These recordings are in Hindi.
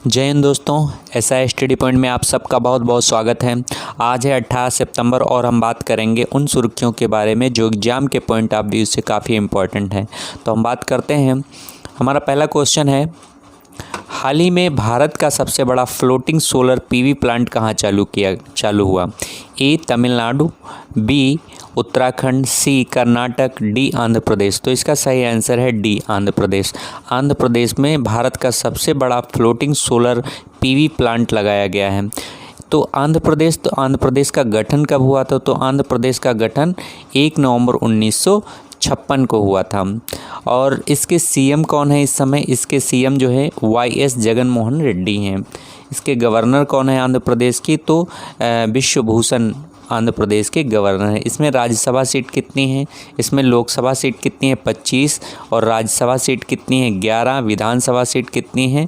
जय हिंद दोस्तों, एसआई स्टडी पॉइंट में आप सबका बहुत बहुत स्वागत है। आज है 18 सितंबर और हम बात करेंगे उन सुर्खियों के बारे में जो एग्ज़ाम के पॉइंट ऑफ व्यू से काफ़ी इम्पोर्टेंट है। तो हम बात करते हैं। हमारा पहला क्वेश्चन है, हाल ही में भारत का सबसे बड़ा फ्लोटिंग सोलर पीवी प्लांट कहाँ चालू हुआ? ए तमिलनाडु, बी उत्तराखंड, सी कर्नाटक, डी आंध्र प्रदेश। तो इसका सही आंसर है डी आंध्र प्रदेश। आंध्र प्रदेश में भारत का सबसे बड़ा फ्लोटिंग सोलर पीवी प्लांट लगाया गया है। तो आंध्र प्रदेश का गठन कब हुआ था? तो आंध्र प्रदेश का गठन 1 नवंबर 1956 को हुआ था। और इसके सीएम कौन है इस समय? इसके सीएम जो है वाईएस जगनमोहन रेड्डी हैं। इसके गवर्नर कौन है आंध्र प्रदेश की? तो विश्वभूषण आंध्र प्रदेश के गवर्नर हैं। इसमें राज्यसभा सीट कितनी है? इसमें लोकसभा सीट कितनी है? 25। और राज्यसभा सीट कितनी है? 11। विधानसभा सीट कितनी है?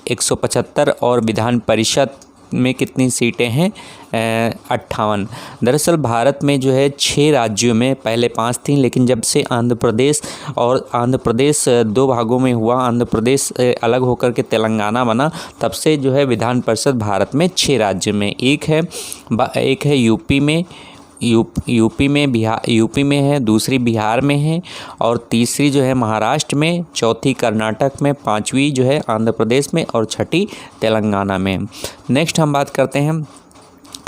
175। और विधान परिषद में कितनी सीटें हैं? 58। दरअसल भारत में जो है 6 राज्यों में, पहले 5 थीं, लेकिन जब से आंध्र प्रदेश 2 भागों में हुआ, आंध्र प्रदेश अलग होकर के तेलंगाना बना, तब से जो है विधान परिषद भारत में 6 राज्य में। एक है यूपी में है, दूसरी बिहार में है, और तीसरी जो है महाराष्ट्र में, चौथी कर्नाटक में, 5वीं जो है आंध्र प्रदेश में, और 6ठी तेलंगाना में। नेक्स्ट हम बात करते हैं,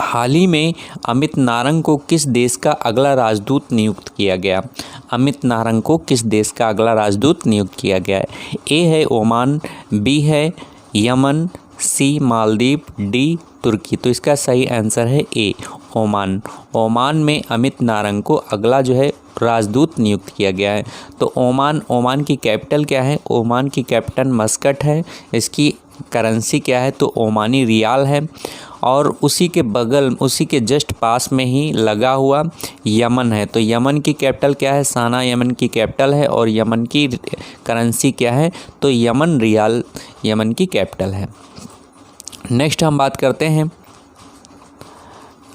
हाल ही में अमित नारंग को किस देश का अगला राजदूत नियुक्त किया गया? अमित नारंग को किस देश का अगला राजदूत नियुक्त किया गया है? ए है ओमान, बी है यमन, सी मालदीव, डी तुर्की। तो इसका सही आंसर है ए ओमान। ओमान में अमित नारंग को अगला जो है राजदूत नियुक्त किया गया है। तो ओमान की कैपिटल क्या है? ओमान की कैपिटल मस्कट है। इसकी करेंसी क्या है? तो ओमानी रियाल है। और उसी के जस्ट पास में ही लगा हुआ यमन है। तो यमन की कैपिटल क्या है? साना यमन की कैपिटल है। और यमन की करेंसी क्या है? तो यमन रियाल यमन की कैपिटल है। नेक्स्ट हम बात करते हैं,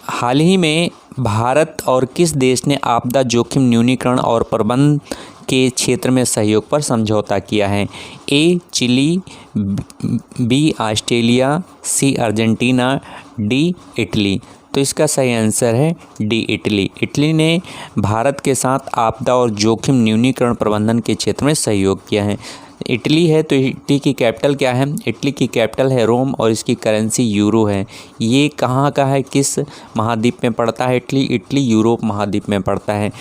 हाल ही में भारत और किस देश ने आपदा जोखिम न्यूनीकरण और प्रबंधन के क्षेत्र में सहयोग पर समझौता किया है? A Chile, B Australia, C Argentina, D Italy. तो इसका सही आंसर है डी इटली। इटली ने भारत के साथ आपदा और जोखिम न्यूनीकरण प्रबंधन के क्षेत्र में सहयोग किया है। इटली है, तो इटली की कैपिटल क्या है? इटली की कैपिटल है रोम, और इसकी करेंसी यूरो है। ये कहाँ का है? किस महाद्वीप में पड़ता है इटली? इटली यूरोप महाद्वीप में पड़ता है।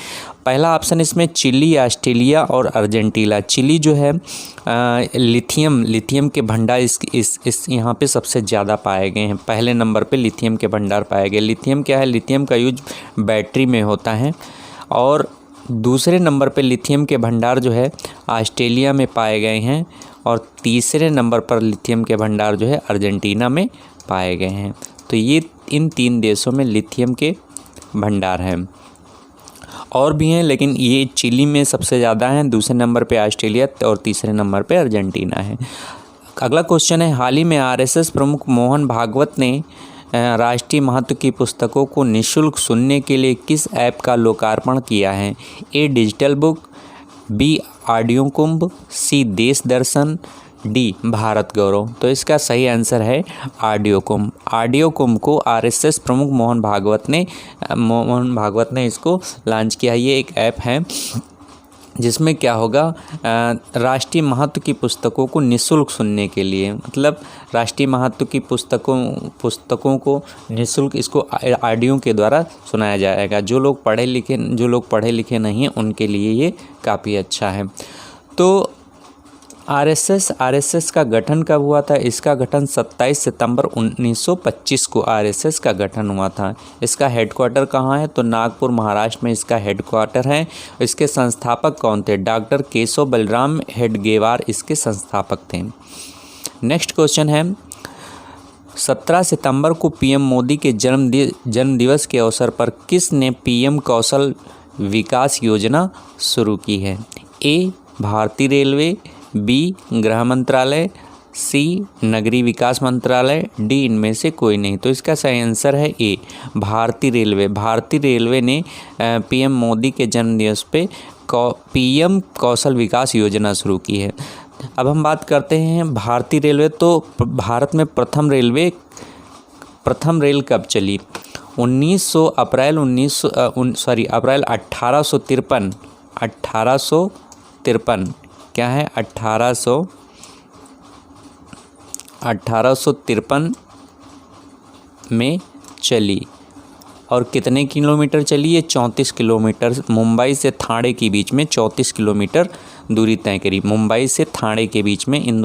पहला ऑप्शन इसमें चिली, ऑस्ट्रेलिया और अर्जेंटीना। चिली जो है लिथियम के भंडार इस यहाँ पे सबसे ज़्यादा पाए गए हैं। पहले नंबर पे लिथियम के भंडार पाए गए। लिथियम क्या है? लिथियम का यूज बैटरी में होता है। और दूसरे नंबर पे लिथियम के भंडार जो है ऑस्ट्रेलिया में पाए गए हैं। और तीसरे नंबर पर लिथियम के भंडार जो है अर्जेंटीना में पाए गए हैं। तो ये इन 3 देशों में लिथियम के भंडार हैं। और भी हैं, लेकिन ये चिली में सबसे ज़्यादा हैं, दूसरे नंबर पे ऑस्ट्रेलिया और तीसरे नंबर पे अर्जेंटीना है। अगला क्वेश्चन है, हाल ही में आरएसएस प्रमुख मोहन भागवत ने राष्ट्रीय महत्व की पुस्तकों को निःशुल्क सुनने के लिए किस ऐप का लोकार्पण किया है? ए डिजिटल बुक, बी ऑडियो कुंभ, सी देश दर्शन, डी भारत गौरव। तो इसका सही आंसर है ऑडियो कुंभ। ऑडियो कुंभ को आरएसएस प्रमुख मोहन भागवत ने इसको लॉन्च किया। ये एक ऐप है जिसमें क्या होगा, राष्ट्रीय महत्व की पुस्तकों को निःशुल्क सुनने के लिए, मतलब राष्ट्रीय महत्व की पुस्तकों को निःशुल्क इसको ऑडियो के द्वारा सुनाया जाएगा। जो लोग पढ़े लिखे नहीं हैं उनके लिए ये काफ़ी अच्छा है। तो आरएसएस का गठन कब हुआ था? इसका गठन 27 सितंबर 1925 को आरएसएस का गठन हुआ था। इसका हेडक्वार्टर कहाँ है? तो नागपुर महाराष्ट्र में इसका हेडक्वार्टर है। इसके संस्थापक कौन थे? डॉक्टर केशव बलराम हेडगेवार इसके संस्थापक थे। नेक्स्ट क्वेश्चन है, 17 सितंबर को पीएम मोदी के जन्म दिवस के अवसर पर किस ने पीएम कौशल विकास योजना शुरू की है? ए भारतीय रेलवे, बी गृह मंत्रालय, सी नगरीय विकास मंत्रालय, डी इनमें से कोई नहीं। तो इसका सही आंसर है ए भारतीय रेलवे। भारतीय रेलवे ने पीएम मोदी के जन्मदिवस पे पीएम कौशल विकास योजना शुरू की है। अब हम बात करते हैं भारतीय रेलवे। तो भारत में प्रथम रेल कब चली? अप्रैल 1853। क्या है? 1853 में चली। और कितने किलोमीटर चली? ये 34 किलोमीटर। मुंबई से ठाणे के बीच में 34 किलोमीटर दूरी तय करी। मुंबई से ठाणे के बीच में, इन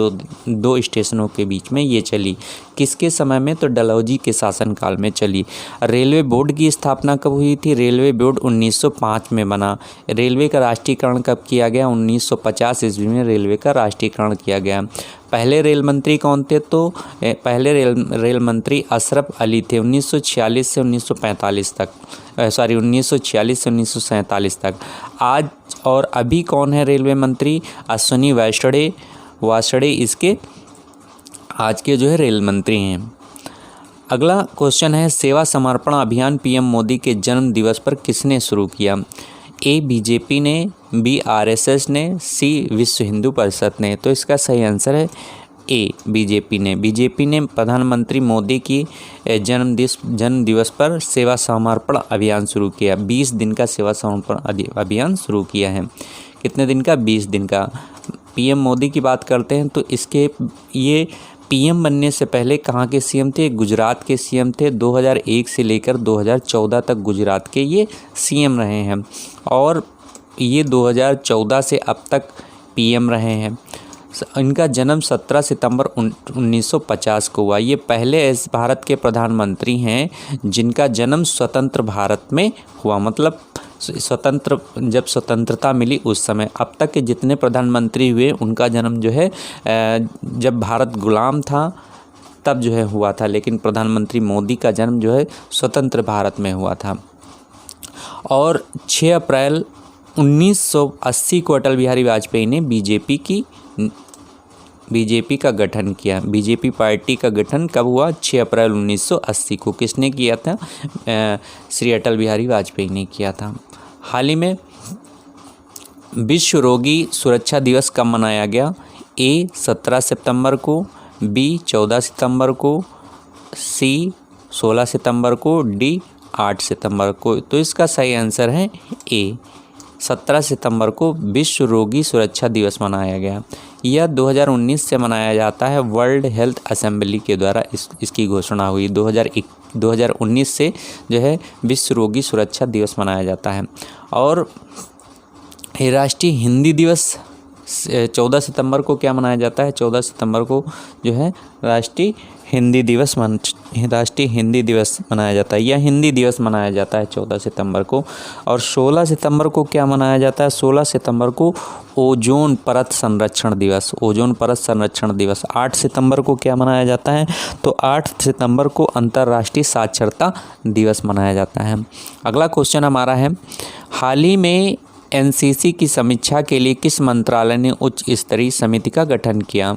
दो स्टेशनों के बीच में ये चली। किसके समय में? तो डलहौजी के शासनकाल में चली। रेलवे बोर्ड की स्थापना कब हुई थी? रेलवे बोर्ड 1905 में बना। रेलवे का राष्ट्रीयकरण कब किया गया? 1950 ईस्वी में रेलवे का राष्ट्रीयकरण किया गया। पहले रेल मंत्री कौन थे? तो पहले रेल मंत्री अशरफ अली थे 1946 से 1945 तक। 1946 से 1947 तक। आज और अभी कौन है रेलवे मंत्री? अश्विनी वैष्णव इसके आज के जो है रेल मंत्री हैं। अगला क्वेश्चन है, सेवा समर्पण अभियान पीएम मोदी के जन्म दिवस पर किसने शुरू किया? ए बीजेपी ने, बी आरएसएस ने, सी विश्व हिंदू परिषद ने। तो इसका सही आंसर है ए बीजेपी ने। बीजेपी ने प्रधानमंत्री मोदी की जन्म दिवस पर सेवा समर्पण अभियान शुरू किया। 20 दिन का सेवा समर्पण अभियान शुरू किया है। कितने दिन का? 20 दिन का। पीएम मोदी की बात करते हैं तो ये पीएम बनने से पहले कहाँ के सीएम थे? गुजरात के सीएम थे। 2001 से लेकर 2014 तक गुजरात के ये सीएम रहे हैं और ये 2014 से अब तक पीएम रहे हैं। इनका जन्म 17 सितंबर 1950 को हुआ। ये पहले ऐसे भारत के प्रधानमंत्री हैं जिनका जन्म स्वतंत्र भारत में हुआ, मतलब जब स्वतंत्रता मिली उस समय। अब तक के जितने प्रधानमंत्री हुए उनका जन्म जो है जब भारत गुलाम था तब जो है हुआ था, लेकिन प्रधानमंत्री मोदी का जन्म जो है स्वतंत्र भारत में हुआ था। और 6 अप्रैल 1980 को अटल बिहारी वाजपेयी ने बीजेपी का गठन किया। बीजेपी पार्टी का गठन कब हुआ? 6 अप्रैल 1980 को। किसने किया था? श्री अटल बिहारी वाजपेयी ने किया था। हाल ही में विश्व रोगी सुरक्षा दिवस कब मनाया गया? ए 17 सितंबर को, बी 14 सितंबर को, सी 16 सितंबर को, डी 8 सितंबर को। तो इसका सही आंसर है ए 17 सितंबर को विश्व रोगी सुरक्षा दिवस मनाया गया। यह 2019 से मनाया जाता है। वर्ल्ड हेल्थ असेंबली के द्वारा इसकी घोषणा हुई। 2019 से जो है विश्व रोगी सुरक्षा दिवस मनाया जाता है। और राष्ट्रीय हिंदी दिवस 14 सितंबर को क्या मनाया जाता है? 14 सितंबर को जो है राष्ट्रीय हिंदी दिवस मनाया जाता है, या हिंदी दिवस मनाया जाता है 14 सितंबर को। और 16 सितंबर को क्या मनाया जाता है? 16 सितंबर को ओजोन परत संरक्षण दिवस। 8 सितंबर को क्या मनाया जाता है? तो 8 सितंबर को अंतर्राष्ट्रीय साक्षरता दिवस मनाया जाता है। अगला क्वेश्चन हमारा है, हाल ही में एनसीसी की समीक्षा के लिए किस मंत्रालय ने उच्च स्तरीय समिति का गठन किया?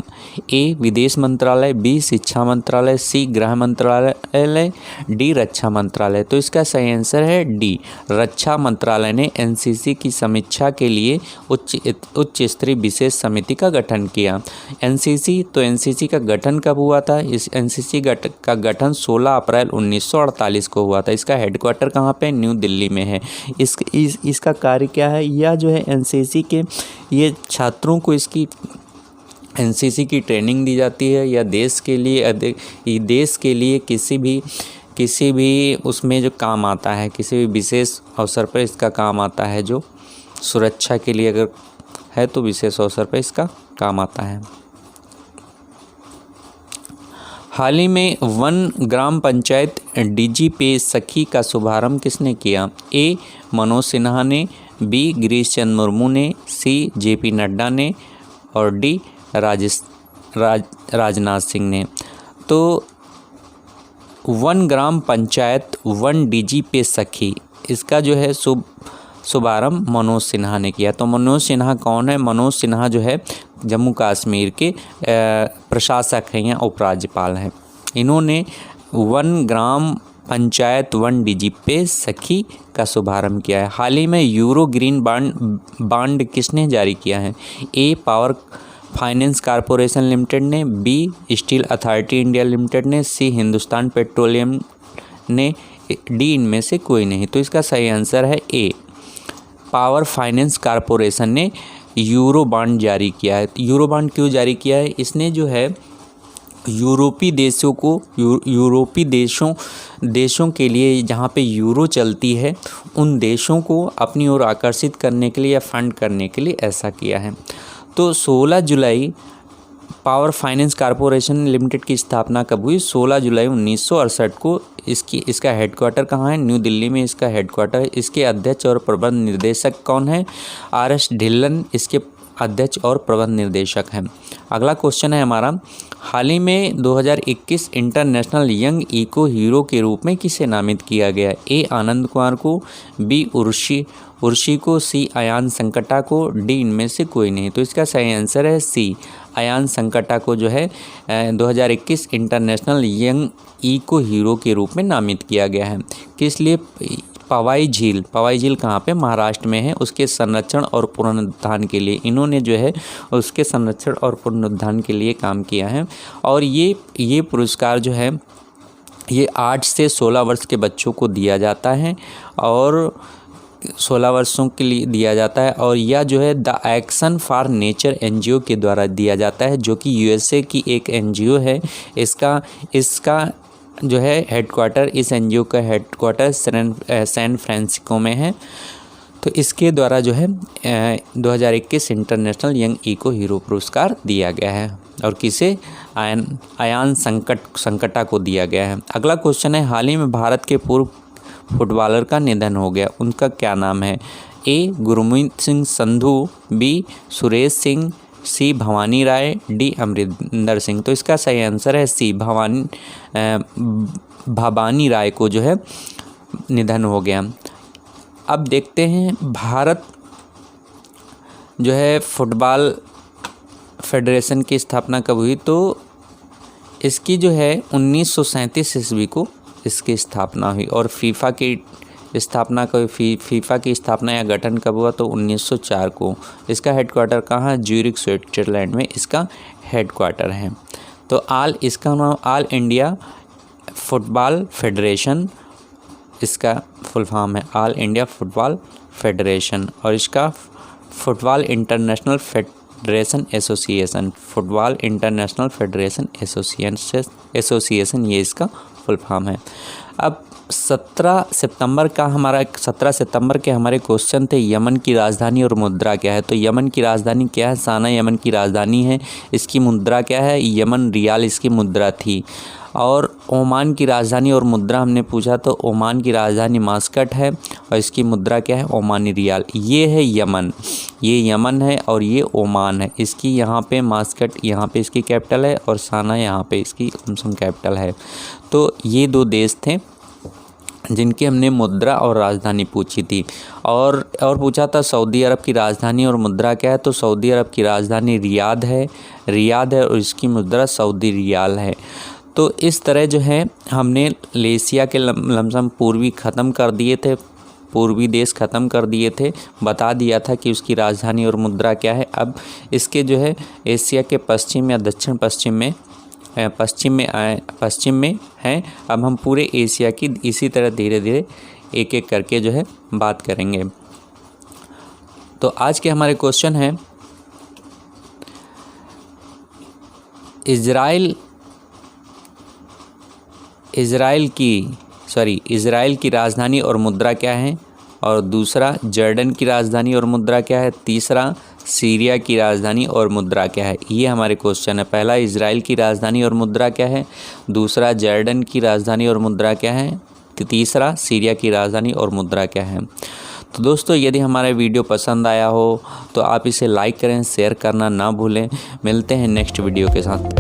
ए विदेश मंत्रालय, बी शिक्षा मंत्रालय, सी गृह मंत्रालय, डी रक्षा मंत्रालय। तो इसका सही आंसर है डी रक्षा मंत्रालय ने एनसीसी की समीक्षा के लिए उच्च स्तरीय विशेष समिति का गठन किया। एनसीसी का गठन कब हुआ था? इस एनसीसी का गठन 16 अप्रैल 1948 को हुआ था। इसका हेडक्वार्टर कहाँ पे? न्यू दिल्ली में है। इसका कार्य क्या है? यह जो है एनसीसी के ये छात्रों को इसकी एनसीसी की ट्रेनिंग दी जाती है, या देश के लिए किसी भी उसमें जो काम आता है, किसी भी विशेष अवसर पर इसका काम आता है। जो सुरक्षा के लिए अगर है तो विशेष अवसर पर इसका काम आता है। हाल ही में वन ग्राम पंचायत डीजी पे सखी का शुभारंभ किसने किया? ए मनोज सिन्हा ने, बी गिरीश चंद्र मुर्मू ने, सी जेपी नड्डा ने, और डी राजनाथ सिंह ने। तो one gram panchayat one DG पे सखी, इसका जो है शुभारंभ मनोज सिन्हा ने किया। तो मनोज सिन्हा कौन है? मनोज सिन्हा जो है जम्मू कश्मीर के प्रशासक हैं या उपराज्यपाल हैं। इन्होंने one gram panchayat one DG पे सखी का शुभारंभ किया है। हाल ही में यूरो ग्रीन बांड किसने जारी किया है? ए फाइनेंस कॉरपोरेशन लिमिटेड ने, B steel authority India limited ने, सी हिंदुस्तान पेट्रोलियम ने, डी इनमें से कोई नहीं। तो इसका सही आंसर है ए, पावर फाइनेंस कॉरपोरेशन ने यूरो बॉन्ड जारी किया है। यूरो बॉन्ड क्यों जारी किया है? इसने जो है यूरोपीय देशों को यूरोपीय देशों के लिए जहाँ पे यूरो चलती है उन देशों को अपनी ओर आकर्षित करने के लिए या फंड करने के लिए ऐसा किया है। तो 16 जुलाई पावर फाइनेंस कॉरपोरेशन लिमिटेड की स्थापना कब हुई? 16 जुलाई 1968 को। इसका हेडक्वार्टर कहाँ है? न्यू दिल्ली में इसका हेडक्वार्टर है। इसके अध्यक्ष और प्रबंध निर्देशक कौन है? RS ढिल्लन इसके अध्यक्ष और प्रबंध निर्देशक हैं। अगला क्वेश्चन है हमारा, हाल ही में 2021 इंटरनेशनल यंग इको हीरो के रूप में किसे नामित किया गया? ए आनंद कुमार को, बी उर्शी को, सी अयान संकटा को, डी इनमें से कोई नहीं। तो इसका सही आंसर है सी, अयान संकटा को जो है 2021 इंटरनेशनल यंग इको हीरो के रूप में नामित किया गया है। किस लिए? पवाई झील कहाँ पे? महाराष्ट्र में है। उसके संरक्षण और पुनरुद्धार के लिए इन्होंने जो है उसके संरक्षण और पुनरुद्धार के लिए काम किया है। और ये पुरस्कार जो है ये 8 से 16 वर्ष के बच्चों को दिया जाता है और 16 वर्षों के लिए दिया जाता है। और यह जो है the action for nature NGO के द्वारा दिया जाता है, जो कि USA की एक NGO है। इसका जो है हेडक्वार्टर, इस NGO का हेडक्वार्टर सैन फ्रांसिस्को में है। तो इसके द्वारा जो है 2021 इंटरनेशनल यंग इको हीरो पुरस्कार दिया गया है और किसे? अयान संकटा को दिया गया है। अगला क्वेश्चन है, हाल ही में भारत के पूर्व फुटबॉलर का निधन हो गया, उनका क्या नाम है? ए गुरमीत सिंह संधू, बी सुरेश सिंह, सी भवानी राय, डी अमरिंदर सिंह। तो इसका सही आंसर है सी, भवानी राय को जो है निधन हो गया। अब देखते हैं भारत जो है फुटबॉल फेडरेशन की स्थापना कब हुई? तो इसकी जो है 1937 ईस्वी को इसकी स्थापना हुई। और फीफा की स्थापना या गठन कब हुआ? तो 1904 को। इसका हेडक्वार्टर कहाँ है? ज्यूरिख स्विट्जरलैंड में इसका हेडक्वार्टर है। तो इसका नाम ऑल इंडिया फुटबॉल फेडरेशन, इसका फुल फॉर्म है ऑल इंडिया फुटबॉल फेडरेशन। और इसका football international federation association, football international federation association ये इसका फुल फॉर्म है। अब 17 सितंबर के हमारे क्वेश्चन थे, यमन की राजधानी और मुद्रा क्या है? तो यमन की राजधानी क्या है? साना यमन की राजधानी है। इसकी मुद्रा क्या है? यमन रियाल इसकी मुद्रा थी। और ओमान की राजधानी और मुद्रा हमने पूछा, तो ओमान की राजधानी मास्कट है और इसकी मुद्रा क्या है? ओमानी रियाल। ये है यमन, ये यमन है और ये ओमान है। इसकी यहाँ पे मास्कट यहाँ पे इसकी कैपिटल है और साना यहाँ पे इसकी कैपिटल है। तो ये 2 देश थे जिनकी हमने मुद्रा और राजधानी पूछी थी। और पूछा था सऊदी अरब की राजधानी और मुद्रा क्या है? तो सऊदी अरब की राजधानी रियाद है और इसकी मुद्रा सऊदी रियाल है। तो इस तरह जो है हमने एशिया के लमसम पूर्वी देश ख़त्म कर दिए थे, बता दिया था कि उसकी राजधानी और मुद्रा क्या है। अब इसके जो है एशिया के पश्चिम या दक्षिण पश्चिम में हैं। अब हम पूरे एशिया की इसी तरह धीरे धीरे एक एक करके जो है बात करेंगे। तो आज के हमारे क्वेश्चन हैं, इज़राइल की राजधानी और मुद्रा क्या है? और दूसरा जॉर्डन की राजधानी और मुद्रा क्या है? तीसरा सीरिया की राजधानी और मुद्रा क्या है? ये हमारे क्वेश्चन है। पहला इज़राइल की राजधानी और मुद्रा क्या है? दूसरा जॉर्डन की राजधानी और मुद्रा क्या है? तीसरा सीरिया की राजधानी और मुद्रा क्या है? तो दोस्तों, यदि हमारा वीडियो पसंद आया हो तो आप इसे लाइक करें, शेयर करना ना भूलें। मिलते हैं नेक्स्ट वीडियो के साथ।